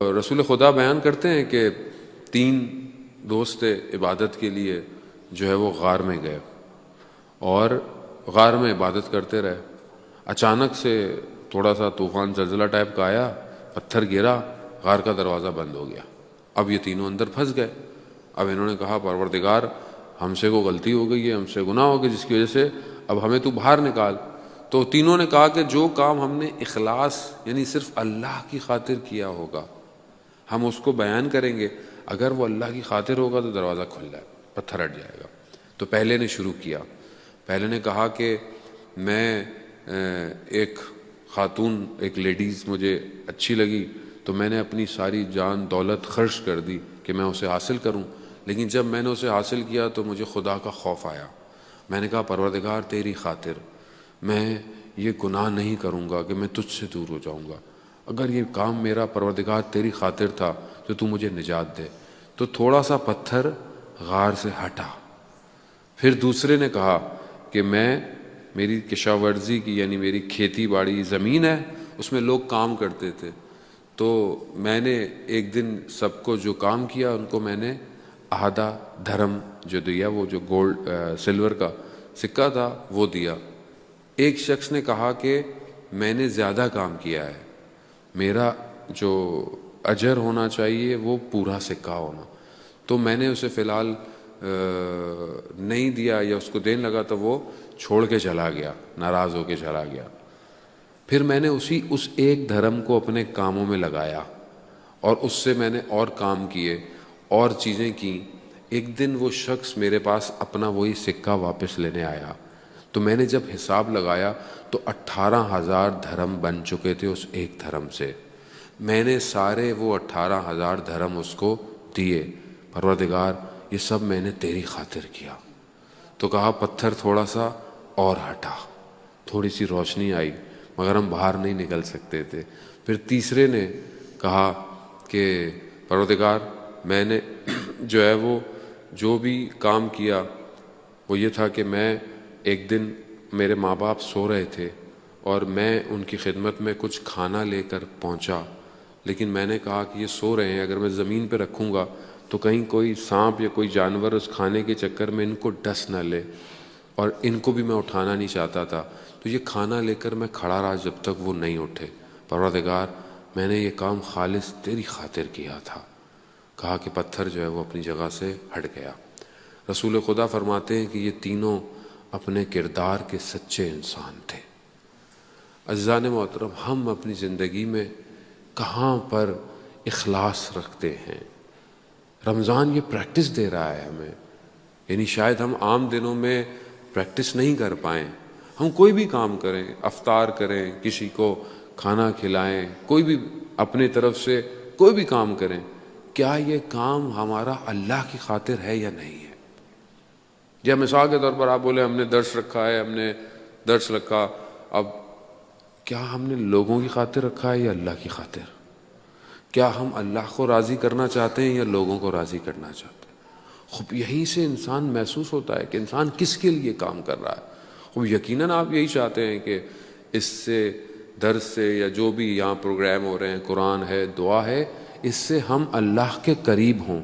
رسول خدا بیان کرتے ہیں کہ 3 دوست عبادت کے لیے جو ہے وہ غار میں گئے اور غار میں عبادت کرتے رہے۔ اچانک سے تھوڑا سا طوفان زلزلہ ٹائپ کا آیا، پتھر گرا، غار کا دروازہ بند ہو گیا۔ اب یہ تینوں اندر پھنس گئے۔ اب انہوں نے کہا پروردگار ہم سے کو غلطی ہو گئی ہے، ہم سے گناہ ہو گیا جس کی وجہ سے اب ہمیں تو باہر نکال۔ تو تینوں نے کہا کہ جو کام ہم نے اخلاص یعنی صرف اللہ کی خاطر کیا ہوگا ہم اس کو بیان کریں گے، اگر وہ اللہ کی خاطر ہوگا تو دروازہ کھل جائے، پتھر ہٹ جائے گا۔ تو پہلے نے شروع کیا، پہلے نے کہا کہ میں ایک خاتون، ایک لیڈیز مجھے اچھی لگی تو میں نے اپنی ساری جان دولت خرچ کر دی کہ میں اسے حاصل کروں، لیکن جب میں نے اسے حاصل کیا تو مجھے خدا کا خوف آیا۔ میں نے کہا پروردگار تیری خاطر میں یہ گناہ نہیں کروں گا کہ میں تجھ سے دور ہو جاؤں گا، اگر یہ کام میرا پروردگار تیری خاطر تھا تو مجھے نجات دے۔ تو تھوڑا سا پتھر غار سے ہٹا۔ پھر دوسرے نے کہا کہ میری کشاورزی کی یعنی میری کھیتی باڑی زمین ہے، اس میں لوگ کام کرتے تھے، تو میں نے ایک دن سب کو جو کام کیا ان کو میں نے آدھا دھرم جو دیا، وہ جو گولڈ سلور کا سکہ تھا وہ دیا۔ ایک شخص نے کہا کہ میں نے زیادہ کام کیا ہے، میرا جو اجر ہونا چاہیے وہ پورا سکہ ہونا، تو میں نے اسے فی الحال نہیں دیا یا اس کو دینے لگا تو وہ چھوڑ کے چلا گیا، ناراض ہو کے چلا گیا۔ پھر میں نے اس ایک دھرم کو اپنے کاموں میں لگایا اور اس سے میں نے اور کام کیے اور چیزیں کی۔ ایک دن وہ شخص میرے پاس اپنا وہی سکہ واپس لینے آیا، تو میں نے جب حساب لگایا تو 18,000 دھرم بن چکے تھے اس ایک دھرم سے۔ میں نے سارے وہ 18,000 دھرم اس کو دیے، پروردگار یہ سب میں نے تیری خاطر کیا۔ تو کہا پتھر تھوڑا سا اور ہٹا، تھوڑی سی روشنی آئی، مگر ہم باہر نہیں نکل سکتے تھے۔ پھر تیسرے نے کہا کہ پروردگار میں نے جو ہے وہ جو بھی کام کیا وہ یہ تھا کہ میں ایک دن میرے ماں باپ سو رہے تھے اور میں ان کی خدمت میں کچھ کھانا لے کر پہنچا، لیکن میں نے کہا کہ یہ سو رہے ہیں، اگر میں زمین پہ رکھوں گا تو کہیں کوئی سانپ یا کوئی جانور اس کھانے کے چکر میں ان کو ڈس نہ لے، اور ان کو بھی میں اٹھانا نہیں چاہتا تھا، تو یہ کھانا لے کر میں کھڑا رہا جب تک وہ نہیں اٹھے۔ پروردگار میں نے یہ کام خالص تیری خاطر کیا تھا۔ کہا کہ پتھر جو ہے وہ اپنی جگہ سے ہٹ گیا۔ رسول خدا فرماتے ہیں کہ یہ تینوں اپنے کردار کے سچے انسان تھے۔ عزیزان محترم، ہم اپنی زندگی میں کہاں پر اخلاص رکھتے ہیں؟ رمضان یہ پریکٹس دے رہا ہے ہمیں، یعنی شاید ہم عام دنوں میں پریکٹس نہیں کر پائیں۔ ہم کوئی بھی کام کریں، افطار کریں، کسی کو کھانا کھلائیں، کوئی بھی اپنے طرف سے کوئی بھی کام کریں، کیا یہ کام ہمارا اللہ کی خاطر ہے یا نہیں ہے؟ یا مثال کے طور پر آپ بولے ہم نے درس رکھا ہے، ہم نے درس رکھا، اب کیا ہم نے لوگوں کی خاطر رکھا ہے یا اللہ کی خاطر؟ کیا ہم اللہ کو راضی کرنا چاہتے ہیں یا لوگوں کو راضی کرنا چاہتے ہیں؟ خوب یہیں سے انسان محسوس ہوتا ہے کہ انسان کس کے لیے کام کر رہا ہے۔ خوب یقیناً آپ یہی چاہتے ہیں کہ اس سے درس سے یا جو بھی یہاں پروگرام ہو رہے ہیں، قرآن ہے، دعا ہے، اس سے ہم اللہ کے قریب ہوں۔